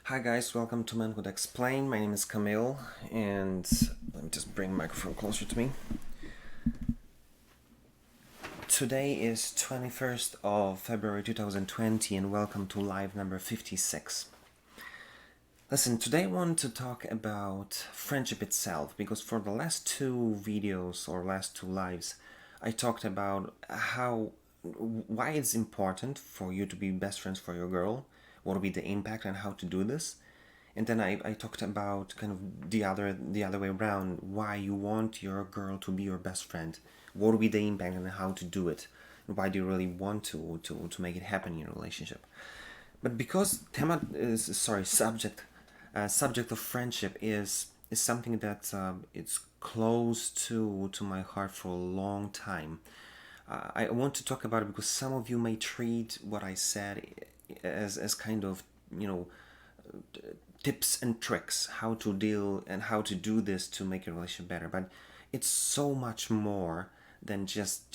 Hi guys, welcome to Manhood Explained. My name is Camille, and let me just bring the microphone closer to me. Today is 21st of February 2020, and welcome to live number 56. Listen, today I want to talk about friendship itself, because for the last two videos or last two lives, I talked about why it's important for you to be best friends for your girl, what will be the impact and how to do this. And then I talked about kind of the other way around, why you want your girl to be your best friend, what will be the impact and how to do it, and why do you really want to make it happen in your relationship. But because subject of friendship is something that it's close to my heart for a long time. I want to talk about it because some of you may treat what I said as kind of, you know, tips and tricks how to deal and how to do this to make your relationship better, but it's so much more than just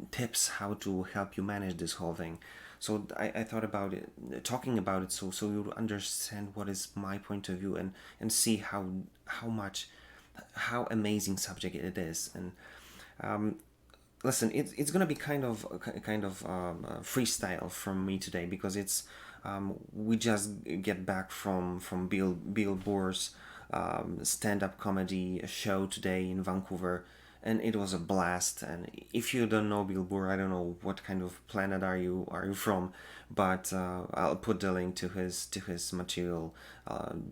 tips how to help you manage this whole thing. So I thought about it, talking about it, so you understand what is my point of view, and see how amazing subject it is. And listen, it's gonna be freestyle from me today, because it's we just get back from Bill Burr's stand-up comedy show today in Vancouver, and it was a blast. And if you don't know Bill Burr, I don't know what kind of planet are you from, but I'll put the link to his material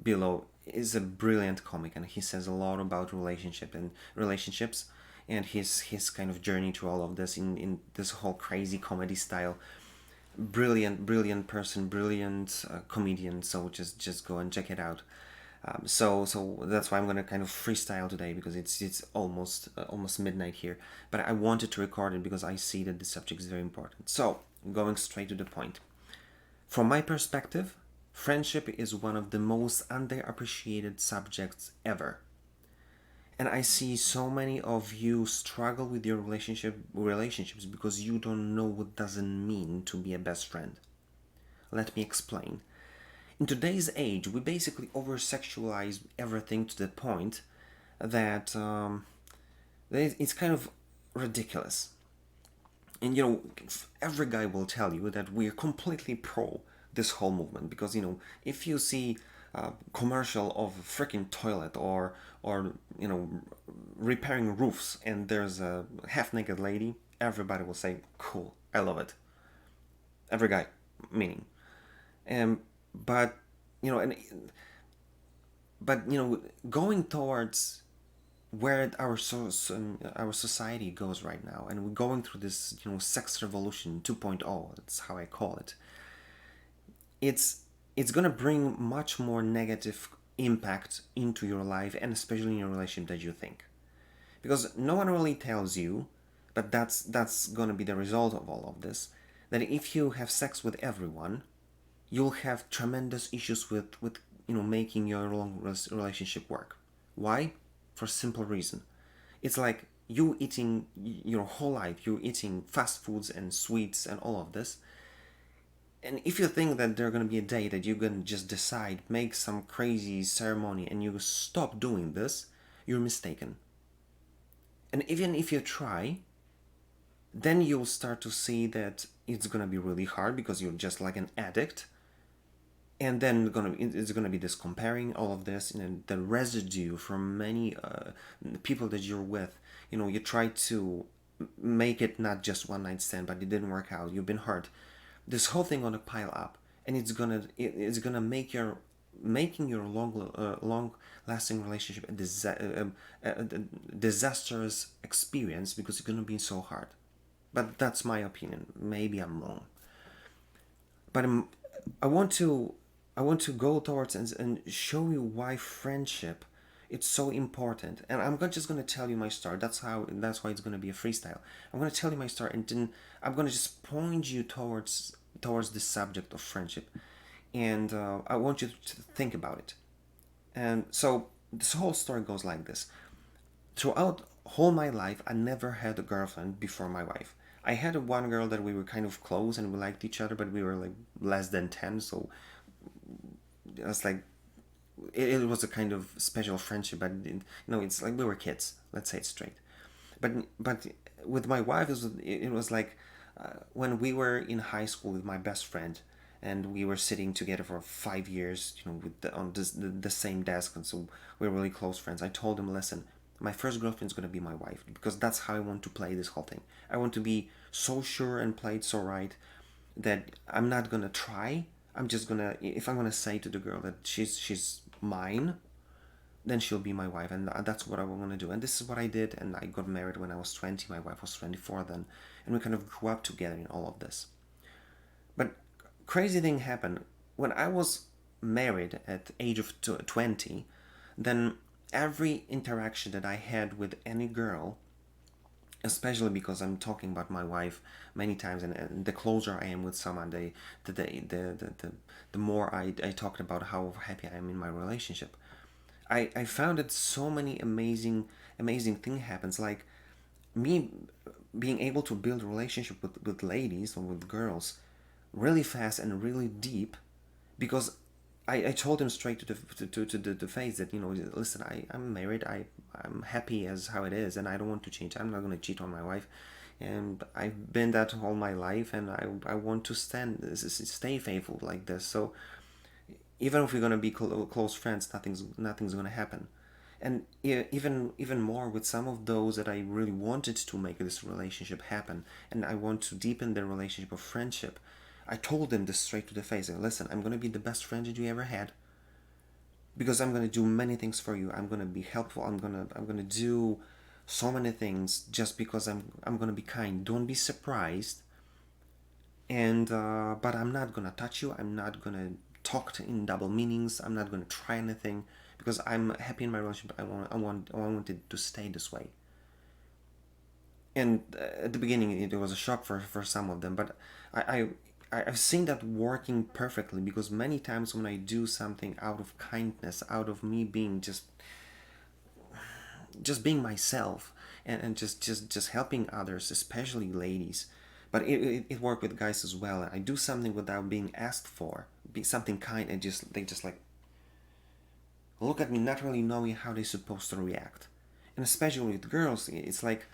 below. Is a brilliant comic, and he says a lot about relationships and his kind of journey to all of this in this whole crazy comedy style. Brilliant person, brilliant comedian. So just go and check it out. So that's why I'm gonna kind of freestyle today, because it's almost midnight here. But I wanted to record it because I see that the subject is very important. So going straight to the point. From my perspective, friendship is one of the most underappreciated subjects ever. And I see so many of you struggle with your relationships because you don't know what does it mean to be a best friend. Let me explain. In today's age, we basically over sexualize everything to the point that it's kind of ridiculous. And every guy will tell you that we're completely pro this whole movement, because if you see a commercial of a freaking toilet, or repairing roofs, and there's a half naked lady, everybody will say cool, I love it. Every guy, meaning. And but you know and but going towards where our society goes right now, and we're going through this sex revolution 2.0, that's how I call it. It's gonna bring much more negative impact into your life, and especially in your relationship, that you think, because no one really tells you, but that's gonna be the result of all of this, that if you have sex with everyone, you'll have tremendous issues with making your long relationship work. Why? For a simple reason. It's like you eating your whole life, you're eating fast foods and sweets and all of this. And if you think that there's gonna be a day that you're gonna just decide, make some crazy ceremony, and you stop doing this, you're mistaken. And even if you try, then you'll start to see that it's gonna be really hard, because you're just like an addict. And then it's gonna be this comparing all of this, and the residue from many people that you're with. You try to make it not just one night stand, but it didn't work out, you've been hurt. This whole thing gonna pile up, and it's gonna making your long lasting relationship a disastrous experience, because it's gonna be so hard. But that's my opinion, maybe I'm wrong. But I want to I want to go towards and show you why friendship it's so important. And just gonna tell you my story. That's why it's gonna be a freestyle. I'm gonna tell you my story, and then I'm gonna just point you towards the subject of friendship, and I want you to think about it. And so this whole story goes like this. Throughout whole my life, I never had a girlfriend before my wife. I had one girl that we were kind of close and we liked each other, but we were like less than 10, so it was like it was a kind of special friendship, but it's like we were kids. Let's say it straight. But with my wife, it was like when we were in high school with my best friend, and we were sitting together for 5 years, on the same desk, and so we're really close friends. I told him, listen, my first girlfriend's gonna be my wife because that's how I want to play this whole thing. I want to be so sure and play it so right that I'm not gonna try. I'm just gonna if I'm gonna say to the girl that she's mine, then she'll be my wife, and that's what I want to do. And this is what I did, and I got married when I was 20. My wife was 24 then, and we kind of grew up together in all of this. But crazy thing happened when I was married at the age of 20. Then every interaction that I had with any girl, especially because I'm talking about my wife many times, and the closer I am with someone, the more I talked about how happy I am in my relationship. I found that so many amazing thing happens, like me being able to build a relationship with ladies or with girls really fast and really deep, because I told him straight to the face that, listen, I'm married, I'm happy as how it is, and I don't want to change. I'm not going to cheat on my wife, and I've been that all my life, and I want to stay faithful like this. So even if we're going to be close friends, nothing's going to happen. And even more with some of those that I really wanted to make this relationship happen, and I want to deepen the relationship of friendship, I told them this straight to the face. Listen, I'm going to be the best friend that you ever had, because I'm going to do many things for you. I'm going to be helpful. I'm going to do so many things just because I'm going to be kind. Don't be surprised. And but I'm not going to touch you. I'm not going to talk in double meanings. I'm not going to try anything because I'm happy in my relationship. I want it to stay this way. And at the beginning, it was a shock for some of them, but I I've seen that working perfectly, because many times when I do something out of kindness, out of me being just being myself, and just helping others, especially ladies, but it worked with guys as well. I do something without being asked for, be something kind, and they just like look at me, not really knowing how they're supposed to react. And especially with girls, it's like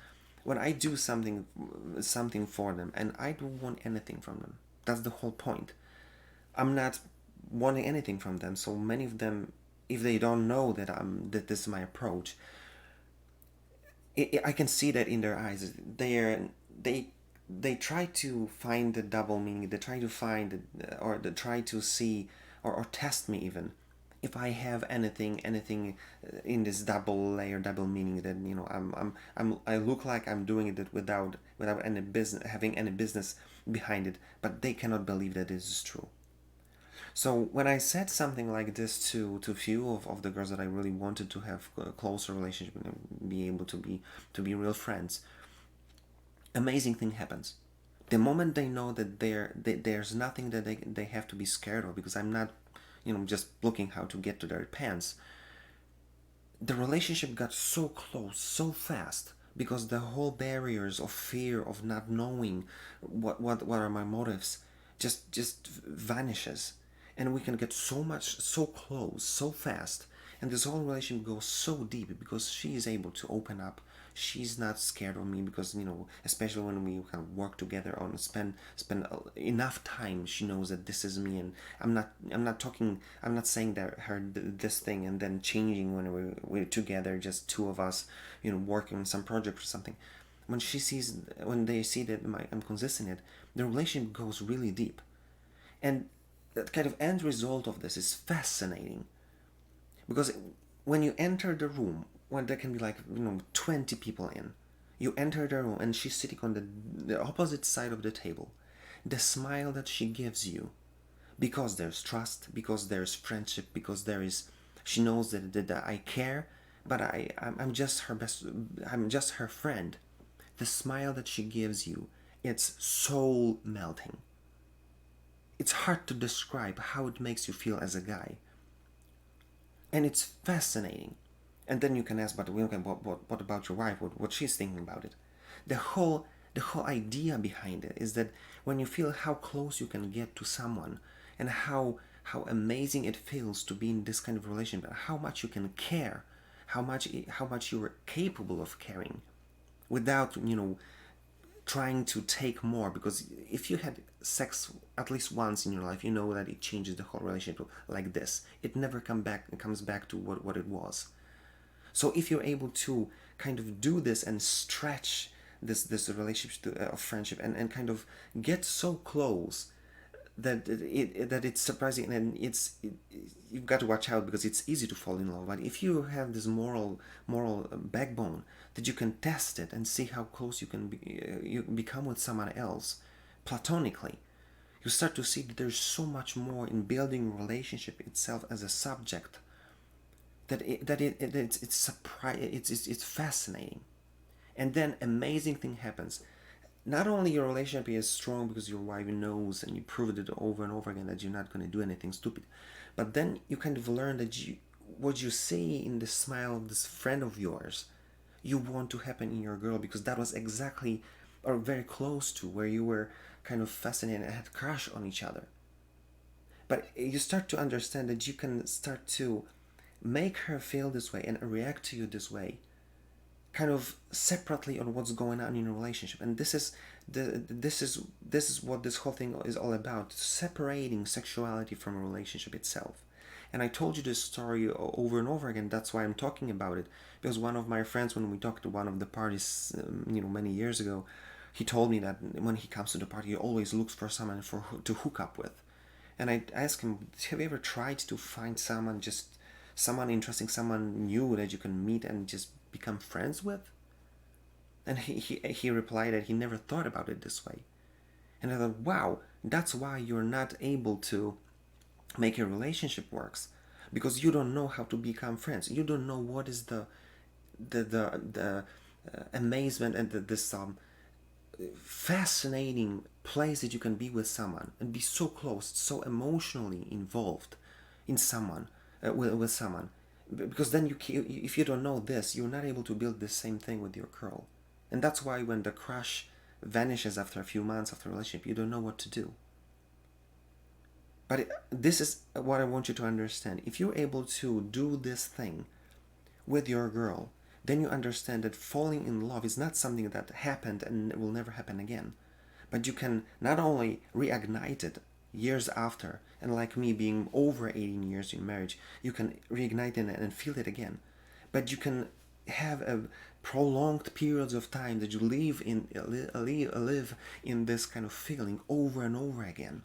when I do something for them, and I don't want anything from them. That's the whole point. I'm not wanting anything from them. So many of them, if they don't know that this is my approach, I can see that in their eyes. They try to find the double meaning. They try to find or they try to see, or test me even, if I have anything in this double layer, double meaning, that I look like I'm doing it without any business, having any business behind it, but they cannot believe that this is true. So when I said something like this to few of the girls that I really wanted to have a closer relationship and be able to be real friends, amazing thing happens. The moment they know that there's nothing that they have to be scared of, because I'm not, just looking how to get to their pants, the relationship got so close so fast, because the whole barriers of fear of not knowing what are my motives just vanishes, and we can get so close so fast, and this whole relationship goes so deep because she is able to open up. She's not scared of me, because especially when we kind of work together on spend enough time, she knows that this is me, and I'm not saying that her this thing and then changing when we're together, just two of us, working on some project or something. When they see that I'm consistent in it, the relationship goes really deep. And that kind of end result of this is fascinating, because when you enter the room, when there can be like 20 people in, you enter the room and she's sitting on the opposite side of the table, the smile that she gives you, because there's trust, because there's friendship, because she knows that I care, but I'm just her best, I'm just her friend. The smile that she gives you, it's soul melting. It's hard to describe how it makes you feel as a guy, and it's fascinating. And then you can ask, but okay, what about your wife? What she's thinking about it? The whole idea behind it is that when you feel how close you can get to someone, and how amazing it feels to be in this kind of relationship, how much you can care, how much you're capable of caring without, trying to take more. Because if you had sex at least once in your life, you know that it changes the whole relationship. Like this, it never comes back to what it was. So if you're able to kind of do this and stretch this relationship of friendship, and kind of get so close that it's surprising, and you've got to watch out, because it's easy to fall in love. But if you have this moral backbone, that you can test it and see how close you become with someone else platonically, you start to see that there's so much more in building a relationship itself as a subject, it's fascinating. And then amazing thing happens. Not only your relationship is strong because your wife knows and you proved it over and over again that you're not going to do anything stupid, but then you kind of learn that what you see in the smile of this friend of yours, you want to happen in your girl, because that was exactly or very close to where you were kind of fascinated and had crush on each other. But you start to understand that you can start to make her feel this way and react to you this way, kind of separately on what's going on in a relationship. And this is what this whole thing is all about: separating sexuality from a relationship itself. And I told you this story over and over again. That's why I'm talking about it, because one of my friends, when we talked to one of the parties, many years ago, he told me that when he comes to the party, he always looks for someone to hook up with. And I asked him, have you ever tried to find someone interesting, someone new that you can meet and just become friends with? And he replied that he never thought about it this way. And I thought, wow, that's why you're not able to make a relationship works, because you don't know how to become friends. You don't know what is the amazement and this fascinating place that you can be with someone and be so close, so emotionally involved in someone, with someone. Because then if you don't know this, you're not able to build the same thing with your girl. And that's why when the crush vanishes after a few months after a relationship, you don't know what to do. But this is what I want you to understand. If you're able to do this thing with your girl, then you understand that falling in love is not something that happened and will never happen again. But you can not only reignite it years after, and like me being over 18 years in marriage, you can reignite it and feel it again. But you can have a prolonged periods of time that you live in this kind of feeling over and over again,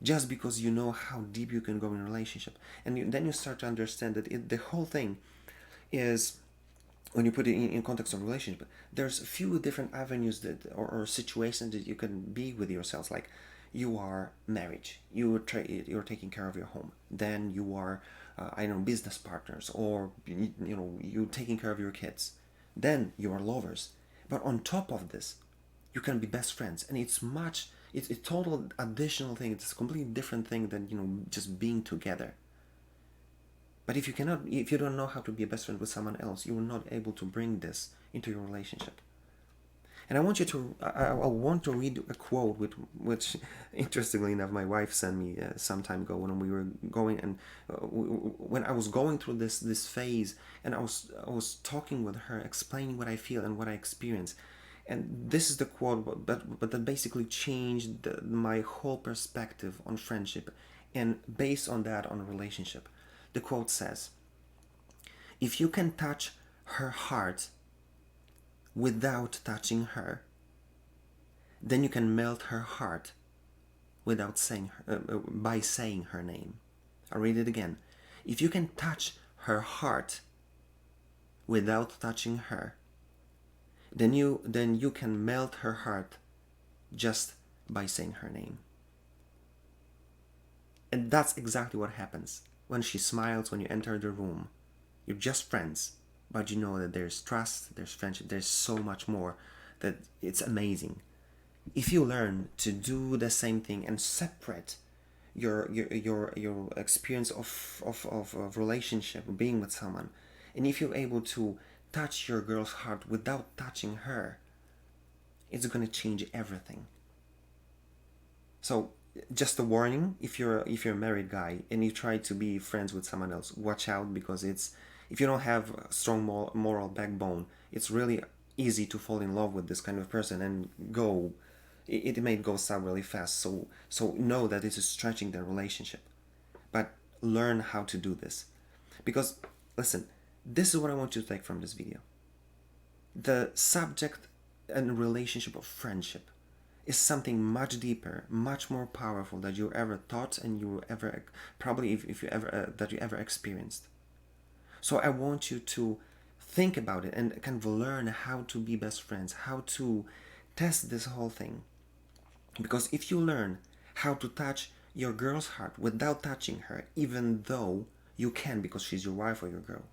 just because you know how deep you can go in a relationship. And then you start to understand that the whole thing is, when you put it in context of relationship, there's a few different avenues or situations that you can be with yourselves. Like, you are marriage, you're taking care of your home. Then you are business partners, or you're taking care of your kids. Then you are lovers. But on top of this, you can be best friends, and it's a total additional thing. It's a completely different thing than just being together. But if you don't know how to be a best friend with someone else, you are not able to bring this into your relationship. And I want to read a quote which interestingly enough, my wife sent me some time ago when we were going, and when I was going through this phase, and I was talking with her, explaining what I feel and what I experience. And this is the quote, but that basically changed my whole perspective on friendship, and based on that, on a relationship. The quote says, if you can touch her heart without touching her, then you can melt her heart without by saying her name. I'll read it again. If you can touch her heart without touching her, then you can melt her heart just by saying her name. And that's exactly what happens when she smiles when you enter the room. You're just friends, but you know that there's trust, there's friendship, there's so much more, that it's amazing. If you learn to do the same thing and separate your experience of relationship, being with someone, and if you're able to touch your girl's heart without touching her, it's going to change everything. So Just a warning: if you're a married guy and you try to be friends with someone else, watch out, because it's if you don't have a strong moral backbone, it's really easy to fall in love with this kind of person and go. It may go south really fast. So know that it is stretching the relationship, but learn how to do this, because listen, this is what I want you to take from this video. The subject and relationship of friendship is something much deeper, much more powerful that you ever thought, and you ever probably if you ever that you ever experienced. So I want you to think about it and kind of learn how to be best friends, how to test this whole thing. Because if you learn how to touch your girl's heart without touching her, even though you can because she's your wife or your girl,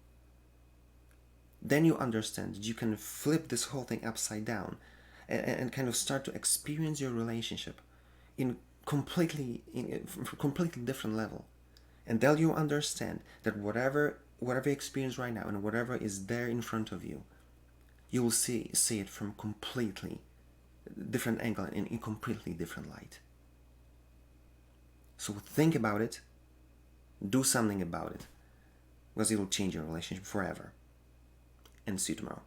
then you understand that you can flip this whole thing upside down and kind of start to experience your relationship in completely different level. And then you understand that whatever you experience right now and whatever is there in front of you, you will see it from completely different angle and in completely different light. So think about it, do something about it, because it will change your relationship forever. And see you tomorrow.